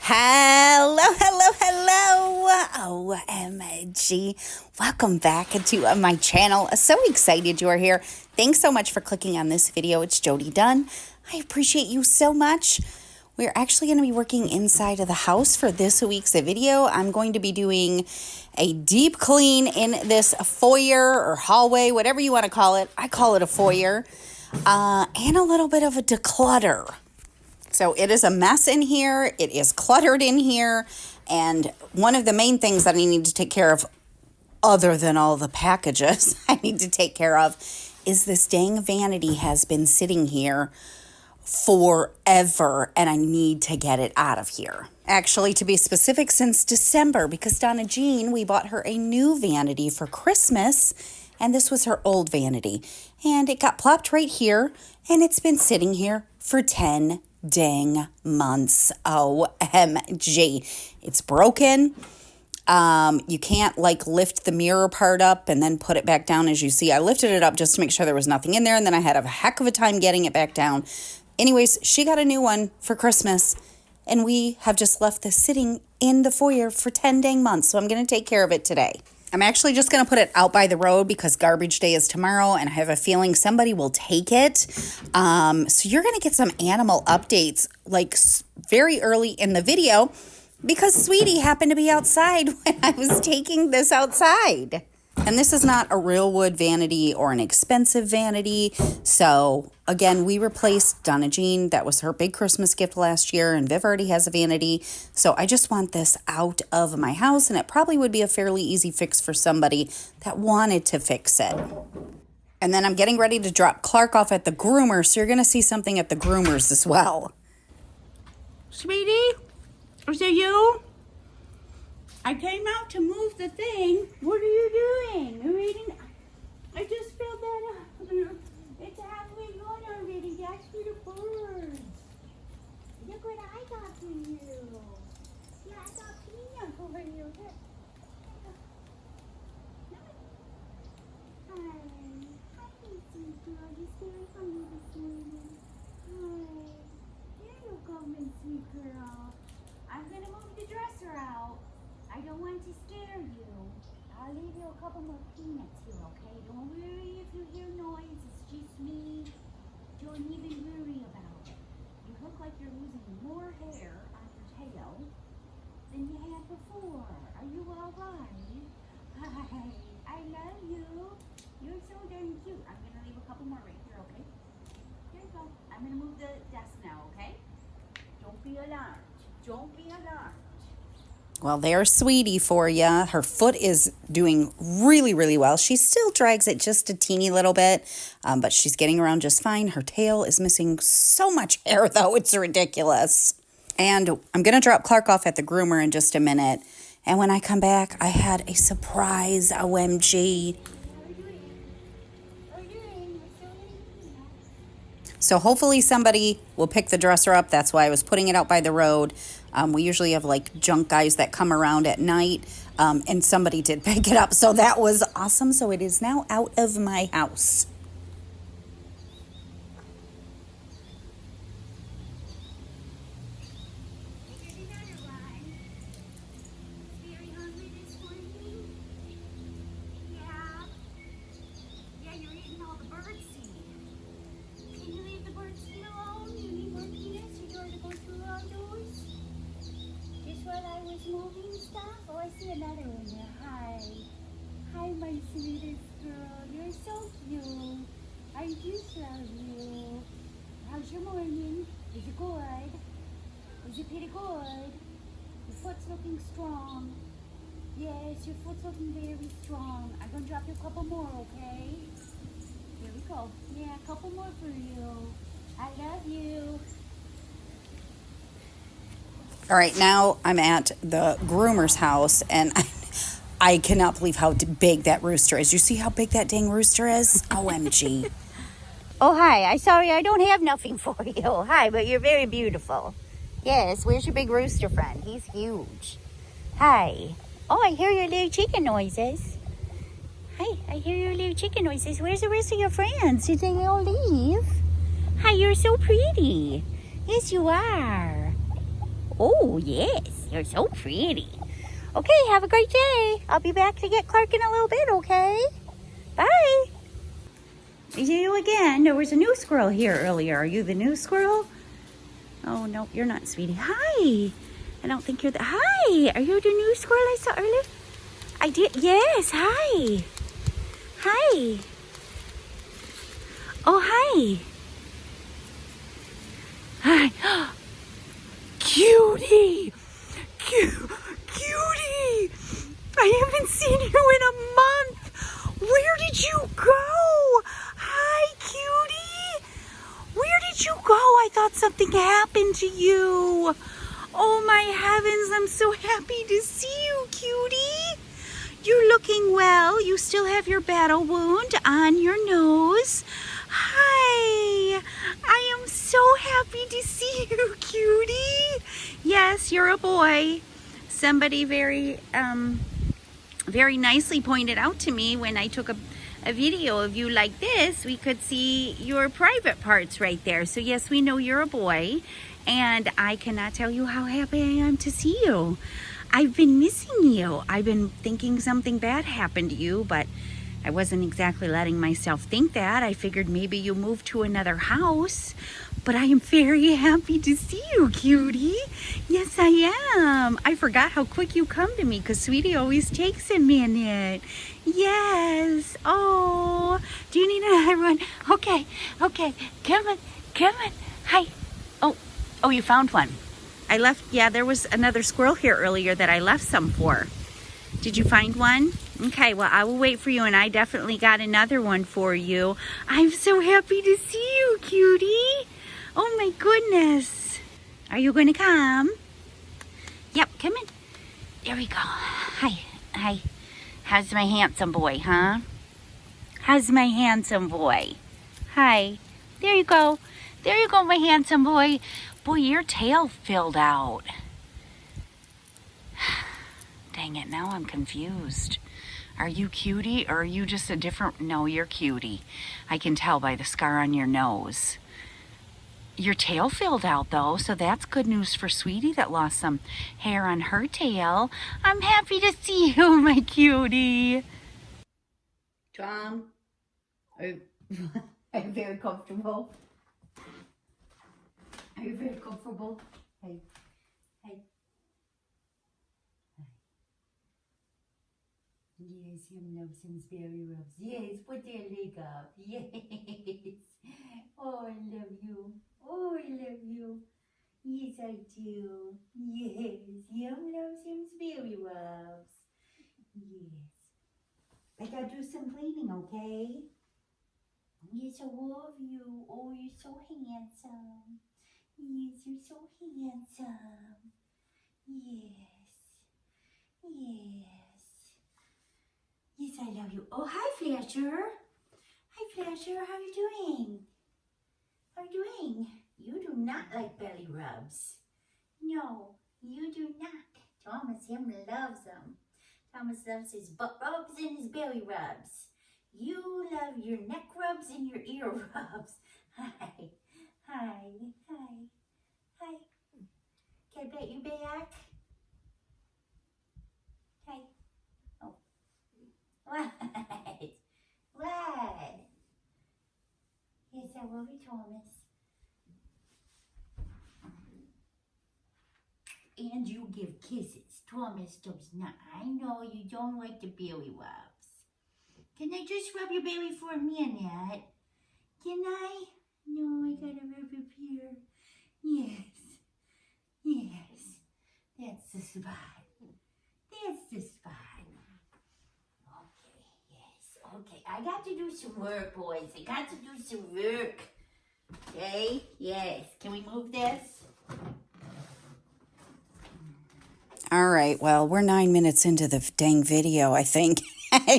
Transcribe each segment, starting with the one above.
Hello, hello, hello. OMG. Welcome back to my channel. So excited you are here. Thanks so much for clicking on this video. It's Jody Dunn. I appreciate you so much. We're actually going to be working inside of the house for this week's video. I'm going to be doing a deep clean in this foyer or hallway, whatever you want to call it. I call it a foyer. And a little bit of a declutter. So it is a mess in here. It is cluttered in here. And one of the main things that I need to take care of, other than all the packages I need to take care of, is this dang vanity has been sitting here forever. And I need to get it out of here. Actually, to be specific, since December, because Donna Jean, we bought her a new vanity for Christmas. And this was her old vanity. And it got plopped right here. And it's been sitting here for 10 dang months. OMG. It's broken. You can't lift the mirror part up and then put it back down. As you see, I lifted it up just to make sure there was nothing in there. And then I had a heck of a time getting it back down. Anyways, she got a new one for Christmas. And we have just left this sitting in the foyer for 10 dang months. So I'm going to take care of it today. I'm actually just going to put it out by the road because garbage day is tomorrow and I have a feeling somebody will take it. So you're going to get some animal updates very early in the video because Sweetie happened to be outside when I was taking this outside. And this is not a real wood vanity or an expensive vanity. So again, we replaced Donna Jean. That was her big Christmas gift last year. And Viv already has a vanity. So I just want this out of my house. And it probably would be a fairly easy fix for somebody that wanted to fix it. And then I'm getting ready to drop Clark off at the groomer. So you're going to see something at the groomers as well. Sweetie, is it you? I came out to move the thing. What are you doing? You're reading? I just filled that up. It's halfway gone already. That's for the birds. Look what I got for you. Yeah, I got peanut for you. Here. Hi. Hi, sweet girl. You scared from me this morning. Hi. Here you go, my sweet girl. I'm going to move the dresser out. I don't want to scare you. I'll leave you a couple more peanuts here, okay? Don't worry if you hear noise. It's just me. Don't even worry about it. You look like you're losing more hair on your tail than you had before. Are you all right? Hi. I love you. You're so darn cute. I'm going to leave a couple more right here, okay? Here you go. I'm going to move the desk now, okay? Don't be alarmed. Don't be alarmed. Well, there's Sweetie for you. Her foot is doing really, really well. She still drags it just a teeny little bit, but she's getting around just fine. Her tail is missing so much hair, though. It's ridiculous. And I'm going to drop Clark off at the groomer in just a minute. And when I come back, I had a surprise. OMG. So hopefully somebody will pick the dresser up. That's why I was putting it out by the road. We usually have junk guys that come around at night, and somebody did pick it up. So that was awesome. So it is now out of my house. Moving stuff? Oh, I see another one there. Hi. Hi, my sweetest girl. You're so cute. I just love you. How's your morning? Is it good? Is it pretty good? Your foot's looking strong. Yes, your foot's looking very strong. I'm going to drop you a couple more, okay? Here we go. Yeah, a couple more for you. I love you. All right, now I'm at the groomer's house, and I cannot believe how big that rooster is. You see how big that dang rooster is? OMG. Oh, hi. Sorry, I don't have nothing for you. Hi, but you're very beautiful. Yes, where's your big rooster friend? He's huge. Hi. Oh, I hear your little chicken noises. Hi, I hear your little chicken noises. Where's the rest of your friends? Did they all leave? Hi, you're so pretty. Yes, you are. Oh, yes. You're so pretty. Okay, have a great day. I'll be back to get Clark in a little bit, okay? Bye. You again. There was a new squirrel here earlier. Are you the new squirrel? Oh, no, you're not, sweetie. Hi. I don't think you're the... Hi. Are you the new squirrel I saw earlier? I did. Yes. Hi. Hi. Oh, hi. Hi. Cutie. Cutie. I haven't seen you in a month. Where did you go? Hi, cutie. Where did you go? I thought something happened to you. Oh, my heavens. I'm so happy to see you, cutie. You're looking well. You still have your battle wound on your nose. Hi. I am so happy to see you, cutie. Yes, you're a boy. Somebody very nicely pointed out to me when I took a video of you like this, we could see your private parts right there. So yes, we know you're a boy, and I cannot tell you how happy I am to see you. I've been missing you. I've been thinking something bad happened to you, but I wasn't exactly letting myself think that. I figured maybe you moved to another house. But I am very happy to see you, cutie. Yes, I am. I forgot how quick you come to me because Sweetie always takes a minute. Yes. Oh, do you need another one? Okay. Come on. Hi. Oh, you found one. I left, yeah, there was another squirrel here earlier that I left some for. Did you find one? Okay, well, I will wait for you, and I definitely got another one for you. I'm so happy to see you, cutie. Oh, my goodness. Are you going to come? Yep, come in. There we go. Hi. How's my handsome boy, huh? How's my handsome boy? Hi. There you go. There you go, my handsome boy. Boy, your tail filled out. Dang it, now I'm confused. Are you cutie or are you just a different... No, you're cutie. I can tell by the scar on your nose. Your tail filled out though, so that's good news for Sweetie that lost some hair on her tail. I'm happy to see you, my cutie. Tom, are you very comfortable? Are you very comfortable? Hey. Yes, him loves some berry rubs. Yes, put their leg up. Yes. Oh, I love you. Yes, I do. Yes, Yum loves him berry rubs. Yes. I gotta do some cleaning, okay? Yes, I love you. Oh, you're so handsome. Yes, you're so handsome. Yes. Yes, I love you. Oh, hi, Flasher. How are you doing? You do not like belly rubs. No, you do not. Thomas, him loves them. Thomas loves his butt rubs and his belly rubs. You love your neck rubs and your ear rubs. Hi. Can I bet you back? Hi. Oh. What? Yes, I love you, Thomas. And you give kisses. Thomas does not. I know you don't like the belly rubs. Can I just rub your belly for a minute? Can I? No, I gotta rub your here. Yes. That's the spot. Okay, I got to do some work, boys. Okay, yes. Can we move this? All right, well, we're 9 minutes into the dang video, I think.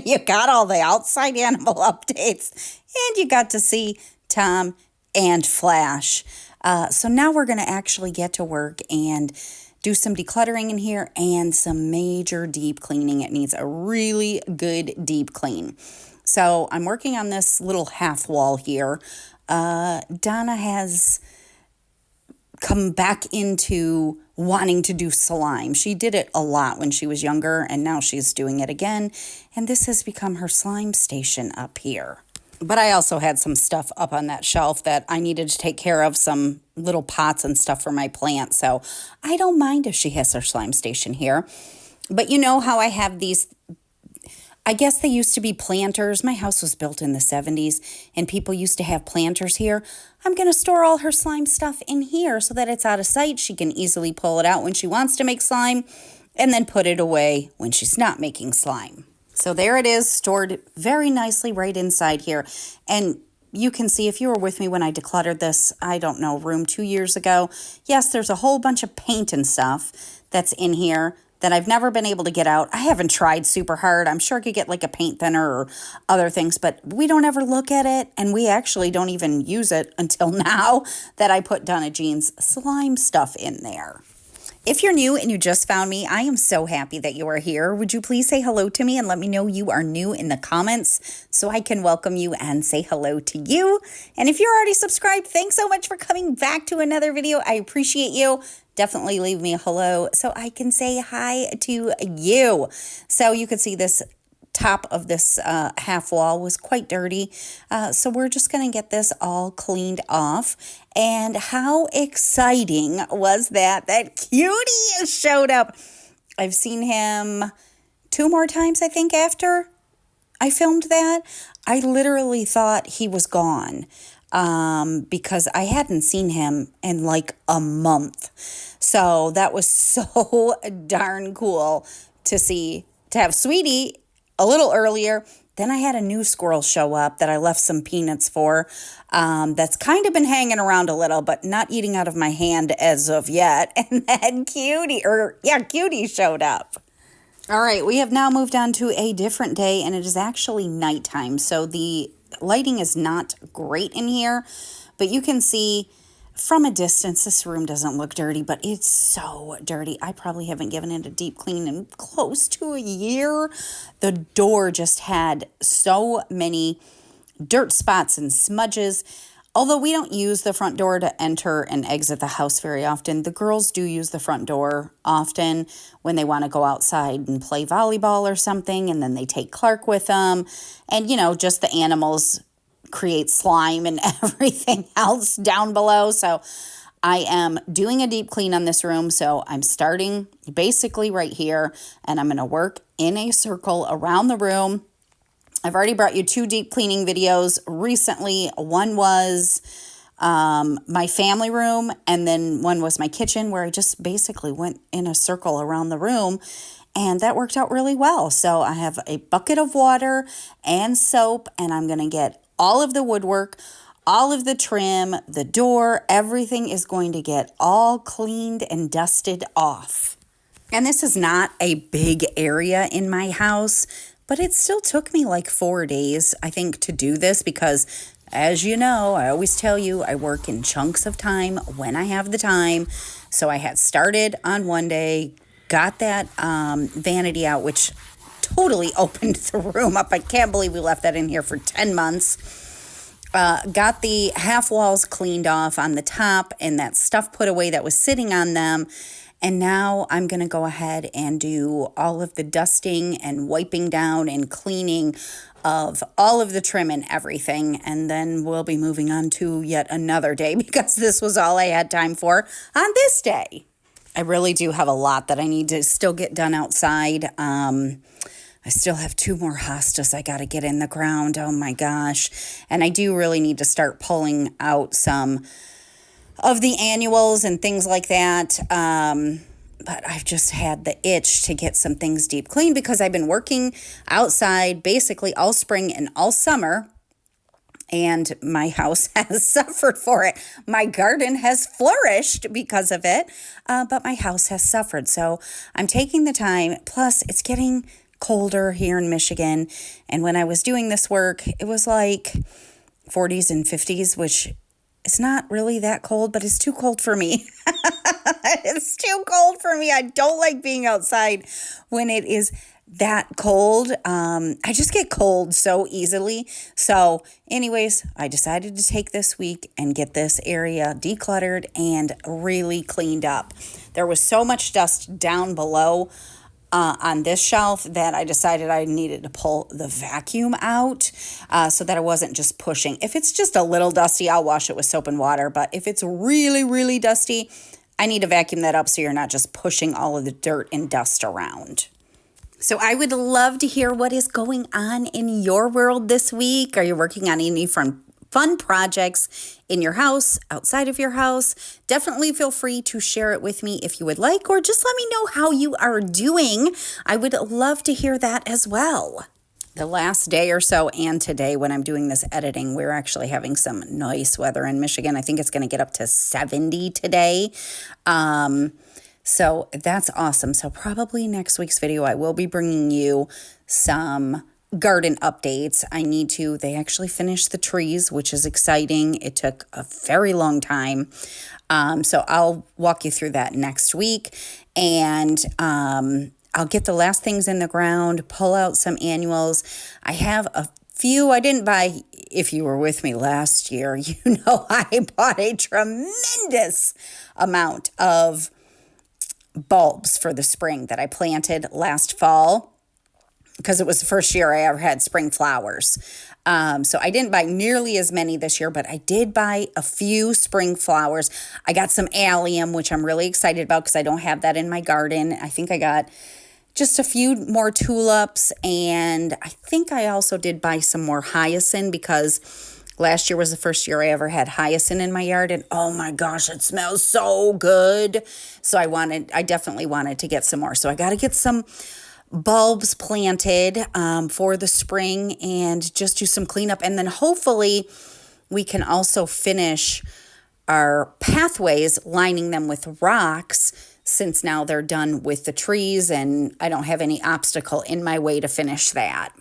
You got all the outside animal updates, and you got to see Tom and Flash. So now we're going to actually get to work and do some decluttering in here and some major deep cleaning. It needs a really good deep clean. So I'm working on this little half wall here. Donna has come back into wanting to do slime. She did it a lot when she was younger, and now she's doing it again. And this has become her slime station up here. But I also had some stuff up on that shelf that I needed to take care of, some little pots and stuff for my plants. So I don't mind if she has her slime station here. But you know how I have these, I guess they used to be planters. My house was built in the 70s and people used to have planters here. I'm going to store all her slime stuff in here so that it's out of sight. She can easily pull it out when she wants to make slime and then put it away when she's not making slime. So there it is, stored very nicely right inside here. And you can see, if you were with me when I decluttered this, I don't know, room 2 years ago. Yes, there's a whole bunch of paint and stuff that's in here that I've never been able to get out. I haven't tried super hard. I'm sure I could get like a paint thinner or other things, but we don't ever look at it. And we actually don't even use it until now that I put Donna Jean's slime stuff in there. If you're new and you just found me, I am so happy that you are here. Would you please say hello to me and let me know you are new in the comments so I can welcome you and say hello to you. And if you're already subscribed, thanks so much for coming back to another video. I appreciate you. Definitely leave me a hello so I can say hi to you. So you could see this top of this half wall was quite dirty. So we're just going to get this all cleaned off. And how exciting was that Cutie showed up. I've seen him 2 more times, I think, after I filmed that. I literally thought he was gone because I hadn't seen him in like a month. So that was so darn cool to see, to have Sweetie a little earlier. Then I had a new squirrel show up that I left some peanuts for. That's kind of been hanging around a little, but not eating out of my hand as of yet. And then Cutie showed up. All right, we have now moved on to a different day, and it is actually nighttime. So the lighting is not great in here, but you can see from a distance, this room doesn't look dirty, but it's so dirty. I probably haven't given it a deep clean in close to a year. The door just had so many dirt spots and smudges. Although we don't use the front door to enter and exit the house very often, the girls do use the front door often when they want to go outside and play volleyball or something, and then they take Clark with them. And, you know, just the animals create slime and everything else down below. So I am doing a deep clean on this room. So I'm starting basically right here, and I'm going to work in a circle around the room. I've already brought you 2 deep cleaning videos recently. One was my family room, and then one was my kitchen, where I just basically went in a circle around the room. And that worked out really well. So I have a bucket of water and soap, and I'm going to get all of the woodwork, all of the trim, the door, everything is going to get all cleaned and dusted off. And this is not a big area in my house, but it still took me like 4 days, I think, to do this because, as you know, I always tell you I work in chunks of time when I have the time. So I had started on one day, got that vanity out, which totally opened the room up. I can't believe we left that in here for 10 months. Got the half walls cleaned off on the top and that stuff put away that was sitting on them. And now I'm going to go ahead and do all of the dusting and wiping down and cleaning of all of the trim and everything. And then we'll be moving on to yet another day because this was all I had time for on this day. I really do have a lot that I need to still get done outside. I still have 2 more hostas I got to get in the ground. Oh my gosh. And I do really need to start pulling out some of the annuals and things like that. But I've just had the itch to get some things deep clean because I've been working outside basically all spring and all summer. And my house has suffered for it. My garden has flourished because of it, but my house has suffered. So I'm taking the time. Plus, it's getting colder here in Michigan. And when I was doing this work, it was like 40s and 50s, which is not really that cold, but it's too cold for me. It's too cold for me. I don't like being outside when it is that cold. I just get cold so easily. So anyways, I decided to take this week and get this area decluttered and really cleaned up. There was so much dust down below on this shelf that I decided I needed to pull the vacuum out so that I wasn't just pushing. If it's just a little dusty, I'll wash it with soap and water. But if it's really, really dusty, I need to vacuum that up so you're not just pushing all of the dirt and dust around. So I would love to hear what is going on in your world this week. Are you working on any fun projects in your house, outside of your house? Definitely feel free to share it with me if you would like, or just let me know how you are doing. I would love to hear that as well. The last day or so and today when I'm doing this editing, we're actually having some nice weather in Michigan. I think it's going to get up to 70 today. So that's awesome. So probably next week's video, I will be bringing you some garden updates. They actually finished the trees, which is exciting. It took a very long time. So I'll walk you through that next week. And I'll get the last things in the ground, pull out some annuals. I have a few I didn't buy. If you were with me last year, you know I bought a tremendous amount of bulbs for the spring that I planted last fall because it was the first year I ever had spring flowers. So I didn't buy nearly as many this year, but I did buy a few spring flowers. I got some allium, which I'm really excited about because I don't have that in my garden. I think I got just a few more tulips, and I think I also did buy some more hyacinth because last year was the first year I ever had hyacinth in my yard, and oh my gosh, it smells so good. So I definitely wanted to get some more. So I got to get some bulbs planted for the spring and just do some cleanup. And then hopefully we can also finish our pathways, lining them with rocks, since now they're done with the trees and I don't have any obstacle in my way to finish that.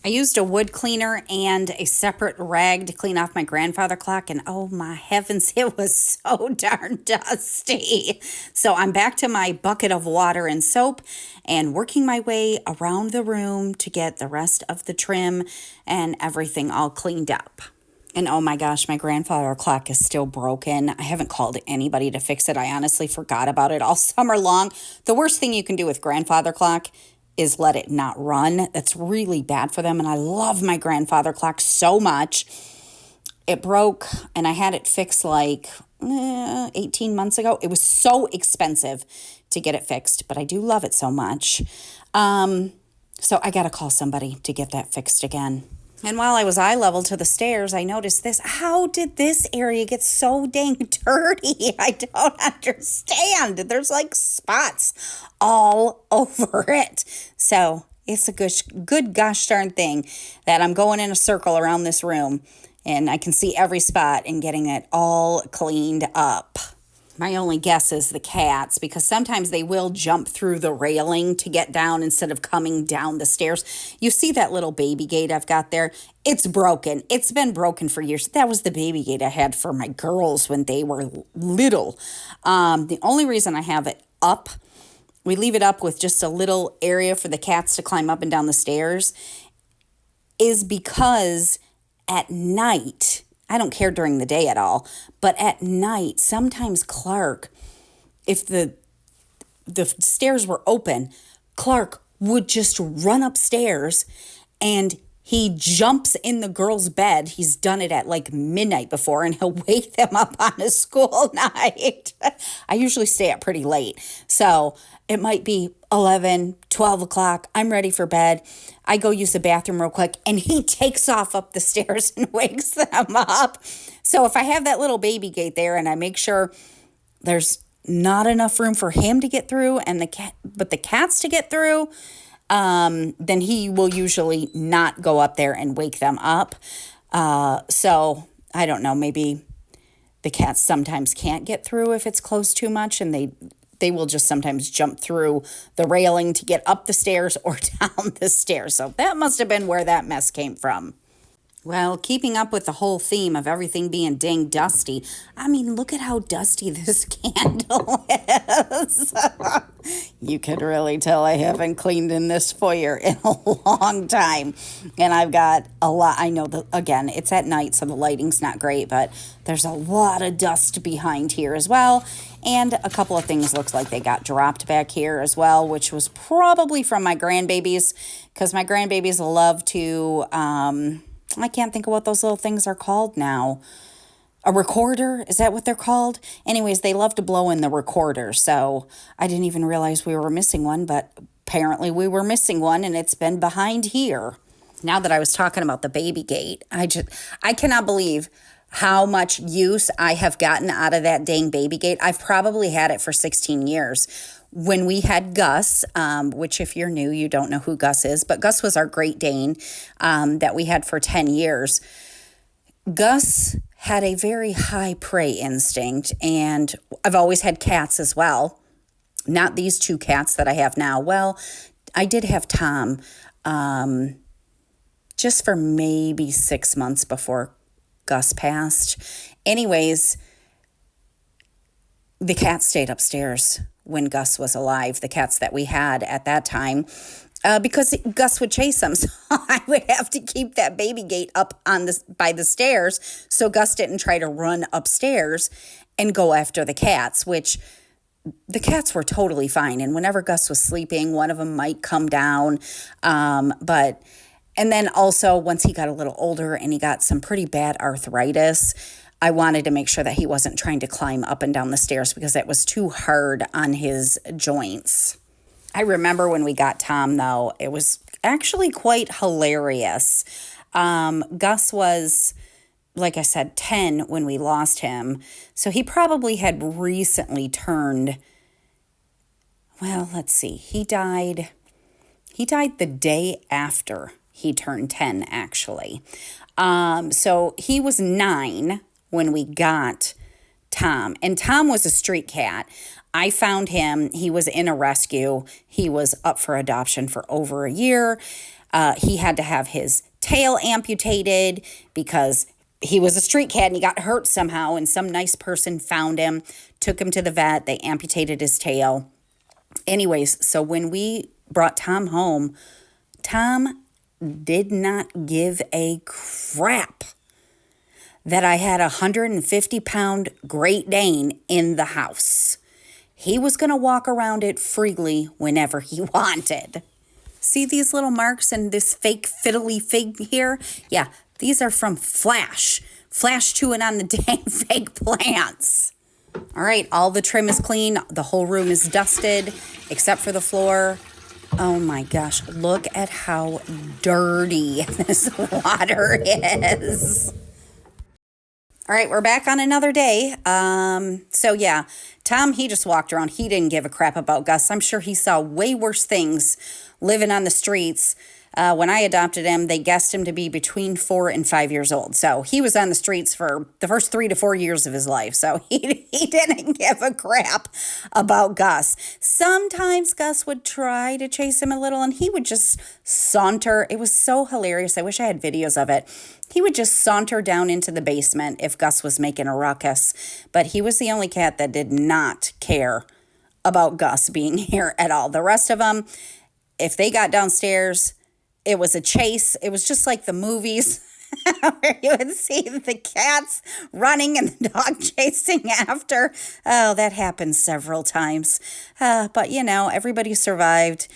I used a wood cleaner and a separate rag to clean off my grandfather clock, and oh my heavens, it was so darn dusty. So I'm back to my bucket of water and soap and working my way around the room to get the rest of the trim and everything all cleaned up. And oh my gosh, my grandfather clock is still broken. I haven't called anybody to fix it. I honestly forgot about it all summer long. The worst thing you can do with grandfather clock is let it not run. That's really bad for them. And I love my grandfather clock so much. It broke and I had it fixed like 18 months ago. It was so expensive to get it fixed, but I do love it so much. So I got to call somebody to get that fixed again. And while I was eye level to the stairs, I noticed this. How did this area get so dang dirty? I don't understand. There's like spots all over it. So it's a good gosh darn thing that I'm going in a circle around this room and I can see every spot and getting it all cleaned up. My only guess is the cats, because sometimes they will jump through the railing to get down instead of coming down the stairs. You see that little baby gate I've got there? It's broken. It's been broken for years. That was the baby gate I had for my girls when they were little. The only reason I have it up, we leave it up with just a little area for the cats to climb up and down the stairs, is because at night, I don't care during the day at all, but at night, sometimes Clark, if the stairs were open, Clark would just run upstairs and he jumps in the girl's bed. He's done it at like midnight before, and he'll wake them up on a school night. I usually stay up pretty late, so it might be 11, 12 o'clock. I'm ready for bed. I go use the bathroom real quick, and he takes off up the stairs and wakes them up. So if I have that little baby gate there and I make sure there's not enough room for him to get through and the cats to get through, then he will usually not go up there and wake them up. So I don't know, maybe the cats sometimes can't get through if it's closed too much, and they will just sometimes jump through the railing to get up the stairs or down the stairs. So that must have been where that mess came from. Well, keeping up with the whole theme of everything being dang dusty, I mean, look at how dusty this candle is. You could really tell I haven't cleaned in this foyer in a long time. And I've got a lot. I know that, again, it's at night, so the lighting's not great, but there's a lot of dust behind here as well. And a couple of things looks like they got dropped back here as well, which was probably from my grandbabies, because my grandbabies love to, I can't think of what those little things are called now. A recorder? Is that what they're called? Anyways, they love to blow in the recorder. So I didn't even realize we were missing one, but apparently we were missing one, and it's been behind here. Now that I was talking about the baby gate, I cannot believe how much use I have gotten out of that dang baby gate. I've probably had it for 16 years. When we had Gus, which if you're new, you don't know who Gus is, but Gus was our Great Dane that we had for 10 years. Gus had a very high prey instinct, and I've always had cats as well. Not these two cats that I have now. Well, I did have Tom just for maybe 6 months before Gus passed. Anyways, the cats stayed upstairs when Gus was alive, the cats that we had at that time, because Gus would chase them. So I would have to keep that baby gate up by the stairs so Gus didn't try to run upstairs and go after the cats, which the cats were totally fine. And whenever Gus was sleeping, one of them might come down. And then also once he got a little older and he got some pretty bad arthritis, I wanted to make sure that he wasn't trying to climb up and down the stairs because it was too hard on his joints. I remember when we got Tom, though, it was actually quite hilarious. Gus was, like I said, 10 when we lost him. So he probably had recently turned, well, let's see. He died the day after he turned 10, actually. So he was 9 when we got Tom. And Tom was a street cat. I found him. He was in a rescue. He was up for adoption for over a year. He had to have his tail amputated because he was a street cat and he got hurt somehow. And some nice person found him, took him to the vet. They amputated his tail. Anyways, so when we brought Tom home, Tom did not give a crap that I had a 150-pound Great Dane in the house. He was going to walk around it freely whenever he wanted. See these little marks and this fake fiddly fig here? Yeah, these are from Flash chewing on the dang fake plants. All right, all the trim is clean. The whole room is dusted except for the floor. Oh my gosh, look at how dirty this water is. All right, we're back on another day. So yeah, Tom, he just walked around. He didn't give a crap about Gus. I'm sure he saw way worse things living on the streets. When I adopted him, they guessed him to be between 4 and 5 years old. So he was on the streets for the first 3 to 4 years of his life. So he didn't give a crap about Gus. Sometimes Gus would try to chase him a little and he would just saunter. It was so hilarious. I wish I had videos of it. He would just saunter down into the basement if Gus was making a ruckus. But he was the only cat that did not care about Gus being here at all. The rest of them, if they got downstairs, it was a chase. It was just like the movies where you would see the cats running and the dog chasing after. Oh, that happened several times. But, you know, everybody survived.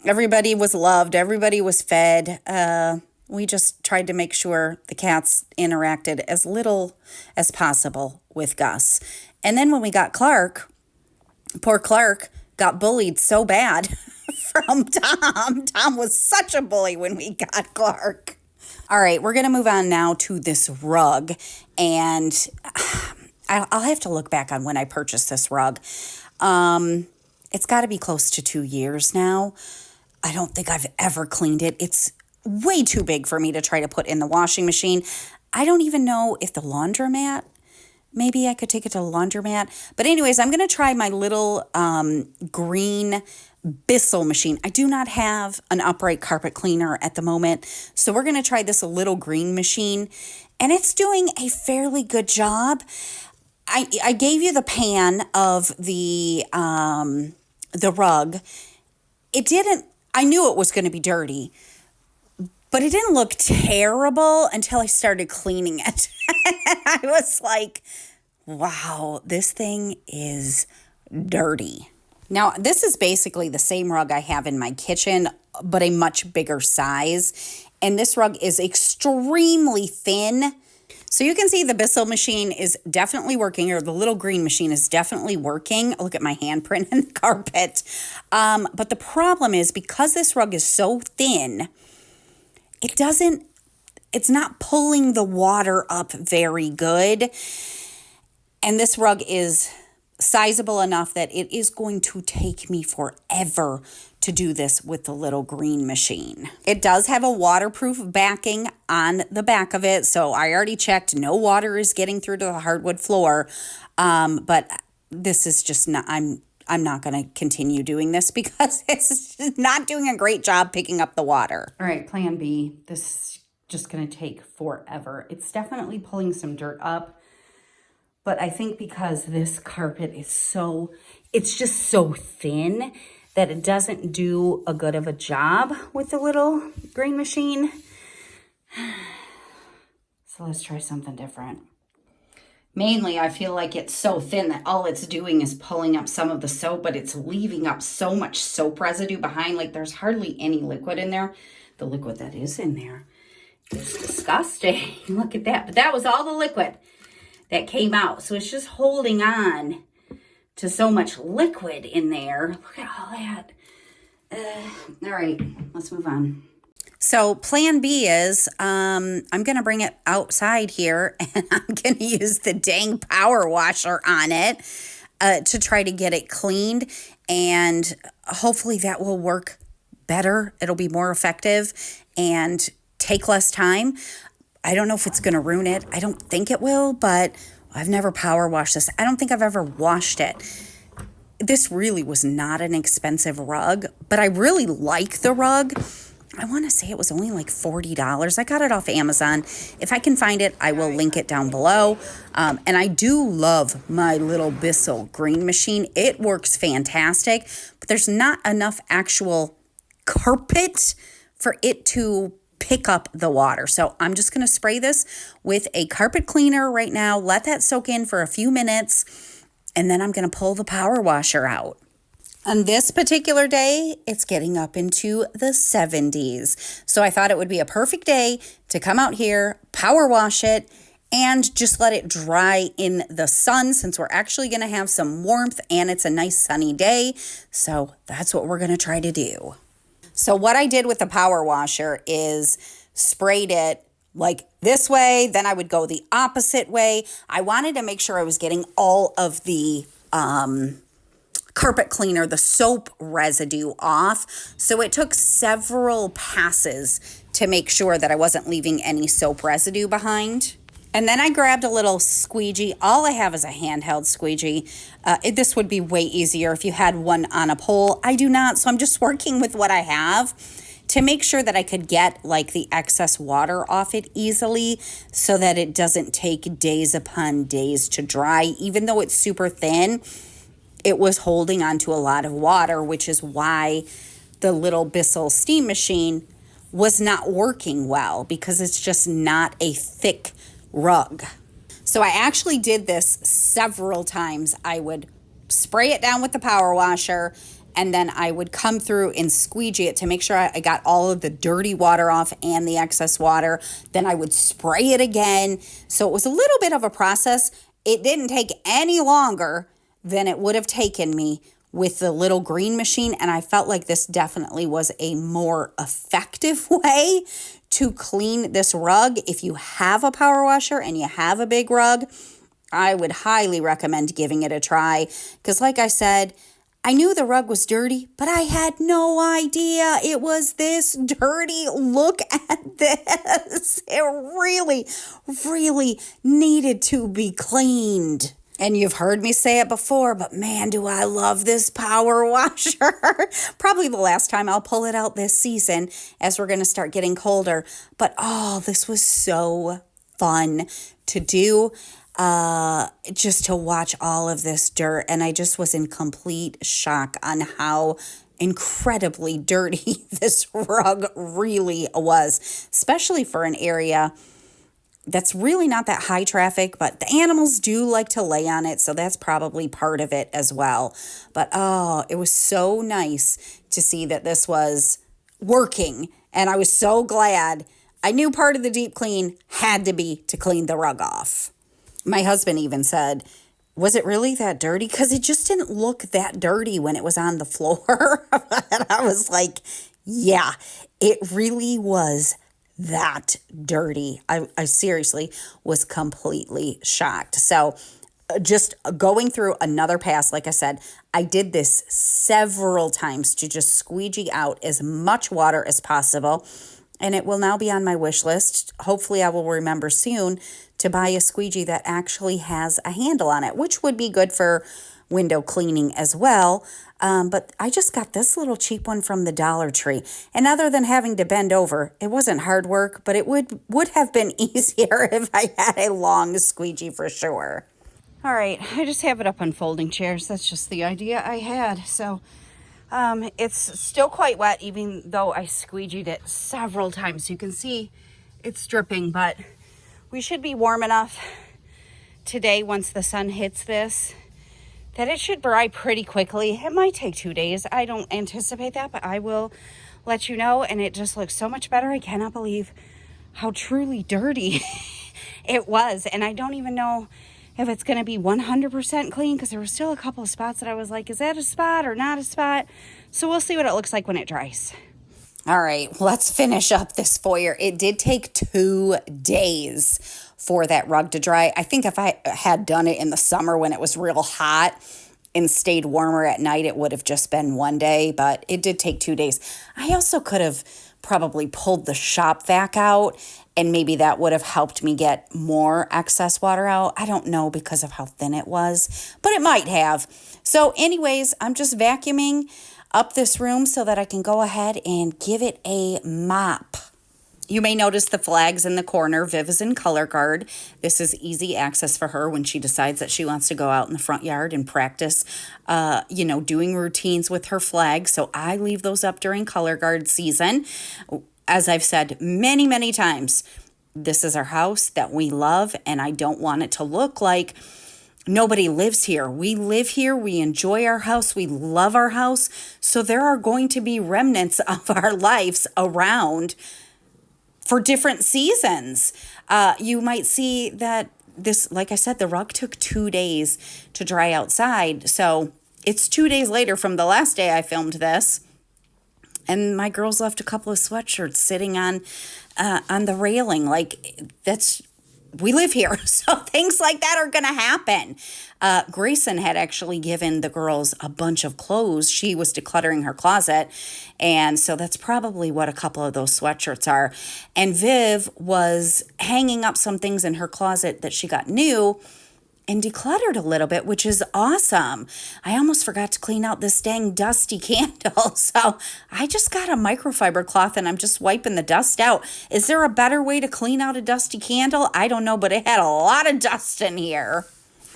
Everybody was loved. Everybody was fed. We just tried to make sure the cats interacted as little as possible with Gus. And then when we got Clark, poor Clark got bullied so bad from Tom. Tom was such a bully when we got Clark. All right, we're going to move on now to this rug. And I'll have to look back on when I purchased this rug. It's got to be close to 2 years now. I don't think I've ever cleaned it. It's way too big for me to try to put in the washing machine. I don't even know if the laundromat Maybe I could take it to the laundromat. But anyways, I'm going to try my little green Bissell machine. I do not have an upright carpet cleaner at the moment. So we're going to try this little green machine. And it's doing a fairly good job. I gave you the pan of the rug. It didn't, I knew it was going to be dirty, but it didn't look terrible until I started cleaning it. I was like, wow, this thing is dirty. Now, this is basically the same rug I have in my kitchen, but a much bigger size. And this rug is extremely thin. So you can see the Bissell machine is definitely working, or the little green machine is definitely working. Look at my handprint in the carpet. But the problem is, because this rug is so thin, it's not pulling the water up very good. And this rug is sizable enough that it is going to take me forever to do this with the little green machine. It does have a waterproof backing on the back of it, so I already checked. No water is getting through to the hardwood floor, but this is just not, I'm not going to continue doing this because it's not doing a great job picking up the water. All right, plan B. This is just going to take forever. It's definitely pulling some dirt up, but I think because this carpet is it's just so thin that it doesn't do a good of a job with the little green machine. So let's try something different. Mainly, I feel like it's so thin that all it's doing is pulling up some of the soap, but it's leaving up so much soap residue behind. Like, there's hardly any liquid in there. The liquid that is in there is disgusting. Look at that. But that was all the liquid that came out. So it's just holding on to so much liquid in there. Look at all that. All right, let's move on. So plan B is I'm going to bring it outside here, and I'm going to use the dang power washer on it to try to get it cleaned. And hopefully that will work better. It'll be more effective and take less time. I don't know if it's going to ruin it. I don't think it will, but I've never power washed this. I don't think I've ever washed it. This really was not an expensive rug, but I really like the rug. I want to say it was only like $40. I got it off Amazon. If I can find it, I will link it down below. And I do love my little Bissell green machine. It works fantastic, but there's not enough actual carpet for it to pick up the water. So I'm just going to spray this with a carpet cleaner right now, let that soak in for a few minutes, and then I'm going to pull the power washer out. On this particular day, it's getting up into the 70s. So I thought it would be a perfect day to come out here, power wash it, and just let it dry in the sun, since we're actually going to have some warmth and it's a nice sunny day. So that's what we're going to try to do. So what I did with the power washer is sprayed it like this way, then I would go the opposite way. I wanted to make sure I was getting all of the carpet cleaner, the soap residue off. So it took several passes to make sure that I wasn't leaving any soap residue behind. And then I grabbed a little squeegee. All I have is a handheld squeegee. This would be way easier if you had one on a pole. I do not, so I'm just working with what I have to make sure that I could get like the excess water off it easily so that it doesn't take days upon days to dry. Even though it's super thin, it was holding onto a lot of water, which is why the little Bissell steam machine was not working well, because it's just not a thick rug. So I actually did this several times. I would spray it down with the power washer, and then I would come through and squeegee it to make sure I got all of the dirty water off and the excess water. Then I would spray it again. So it was a little bit of a process. It didn't take any longer than it would have taken me with the little green machine, and I felt like this definitely was a more effective way to clean this rug. If you have a power washer and you have a big rug, I would highly recommend giving it a try, because like I said, I knew the rug was dirty, but I had no idea it was this dirty. Look at this. It really, really needed to be cleaned. And you've heard me say it before, but man, do I love this power washer. Probably the last time I'll pull it out this season as we're going to start getting colder. But oh, this was so fun to do. Just to watch all of this dirt. And I just was in complete shock on how incredibly dirty this rug really was, especially for an area that's really not that high traffic, but the animals do like to lay on it, so that's probably part of it as well. But oh, it was so nice to see that this was working, and I was so glad. I knew part of the deep clean had to be to clean the rug off. My husband even said, was it really that dirty? Because it just didn't look that dirty when it was on the floor. And I was like, yeah, it really was that dirty. I seriously was completely shocked. So just going through another pass, like I said, I did this several times to just squeegee out as much water as possible. And it will now be on my wish list. Hopefully I will remember soon to buy a squeegee that actually has a handle on it, which would be good for window cleaning as well. But I just got this little cheap one from the Dollar Tree. And other than having to bend over, it wasn't hard work, but it would have been easier if I had a long squeegee for sure. All right, I just have it up on folding chairs. That's just the idea I had. So it's still quite wet, even though I squeegeed it several times. You can see it's dripping, but we should be warm enough today once the sun hits this that it should dry pretty quickly. It might take 2 days. I don't anticipate that, but I will let you know. And it just looks so much better. I cannot believe how truly dirty it was. And I don't even know if it's going to be 100% clean, because there were still a couple of spots that I was like, is that a spot or not a spot? So we'll see what it looks like when it dries. All right, let's finish up this foyer. It did take 2 days for that rug to dry. I think if I had done it in the summer when it was real hot and stayed warmer at night, it would have just been 1 day, but it did take 2 days. I also could have probably pulled the shop vac out, and maybe that would have helped me get more excess water out. I don't know because of how thin it was, but it might have. So anyways, I'm just vacuuming up this room so that I can go ahead and give it a mop. You may notice the flags in the corner. Viv is in color guard. This is easy access for her when she decides that she wants to go out in the front yard and practice, doing routines with her flags. So I leave those up during color guard season. As I've said many, many times, this is our house that we love, and I don't want it to look like nobody lives here. We live here. We enjoy our house. We love our house. So there are going to be remnants of our lives around for different seasons. You might see that this, like I said, the rug took 2 days to dry outside. So it's 2 days later from the last day I filmed this. And my girls left a couple of sweatshirts sitting on the railing. We live here, so things like that are going to happen. Grayson had actually given the girls a bunch of clothes. She was decluttering her closet, and so that's probably what a couple of those sweatshirts are. And Viv was hanging up some things in her closet that she got new and decluttered a little bit, which is awesome. I almost forgot to clean out this dang dusty candle. So I just got a microfiber cloth and I'm just wiping the dust out. Is there a better way to clean out a dusty candle? I don't know, but it had a lot of dust in here.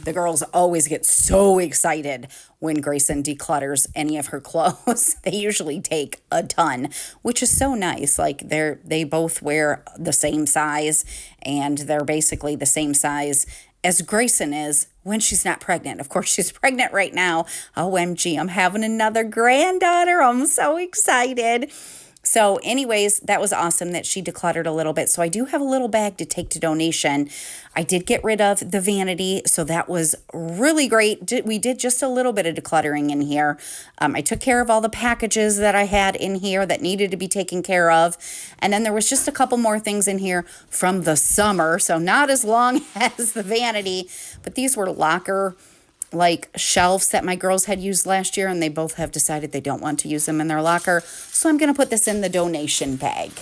The girls always get so excited when Grayson declutters any of her clothes. They usually take a ton, which is so nice. Like they both wear the same size, and they're basically the same size as Grayson is when she's not pregnant. Of course, she's pregnant right now. OMG, I'm having another granddaughter. I'm so excited. So anyways, that was awesome that she decluttered a little bit. So I do have a little bag to take to donation. I did get rid of the vanity, so that was really great. We did just a little bit of decluttering in here. I took care of all the packages that I had in here that needed to be taken care of. And then there was just a couple more things in here from the summer, so not as long as the vanity, but these were locker like shelves that my girls had used last year, and they both have decided they don't want to use them in their locker. So I'm going to put this in the donation bag.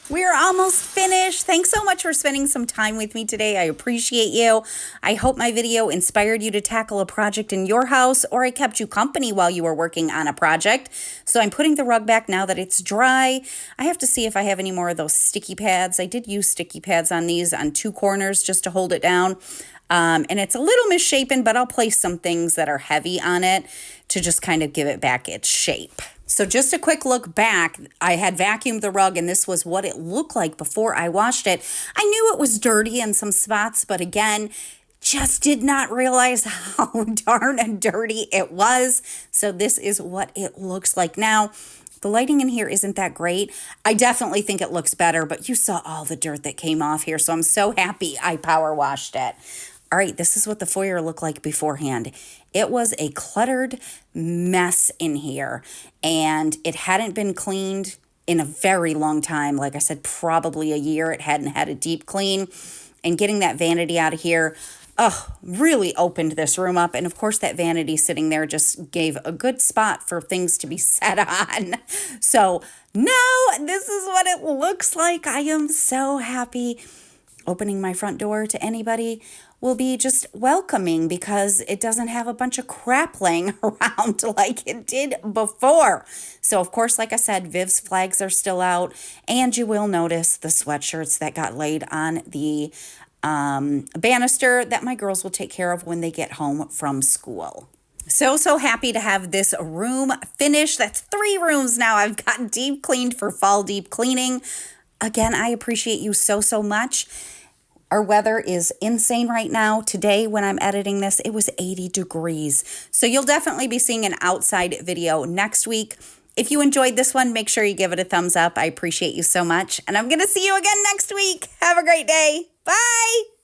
We're almost finished. Thanks so much for spending some time with me today. I appreciate you. I hope my video inspired you to tackle a project in your house, or I kept you company while you were working on a project. So I'm putting the rug back now that it's dry. I have to see if I have any more of those sticky pads. I did use sticky pads on these on 2 corners just to hold it down. And it's a little misshapen, but I'll place some things that are heavy on it to just kind of give it back its shape. So just a quick look back, I had vacuumed the rug and this was what it looked like before I washed it. I knew it was dirty in some spots, but again, just did not realize how darn dirty it was. So this is what it looks like now. The lighting in here isn't that great. I definitely think it looks better, but you saw all the dirt that came off here, so I'm so happy I power washed it. All right, this is what the foyer looked like beforehand. It was a cluttered mess in here, and it hadn't been cleaned in a very long time. Like I said, probably a year. It hadn't had a deep clean. And getting that vanity out of here, really opened this room up. And of course, that vanity sitting there just gave a good spot for things to be set on. So now this is what it looks like. I am so happy. Opening my front door to anybody will be just welcoming because it doesn't have a bunch of crap laying around like it did before. So of course, like I said, Viv's flags are still out, and you will notice the sweatshirts that got laid on the banister that my girls will take care of when they get home from school. So happy to have this room finished. That's 3 rooms now I've gotten deep cleaned for fall deep cleaning. Again, I appreciate you so much. Our weather is insane right now. Today, when I'm editing this, it was 80 degrees. So you'll definitely be seeing an outside video next week. If you enjoyed this one, make sure you give it a thumbs up. I appreciate you so much. And I'm going to see you again next week. Have a great day. Bye.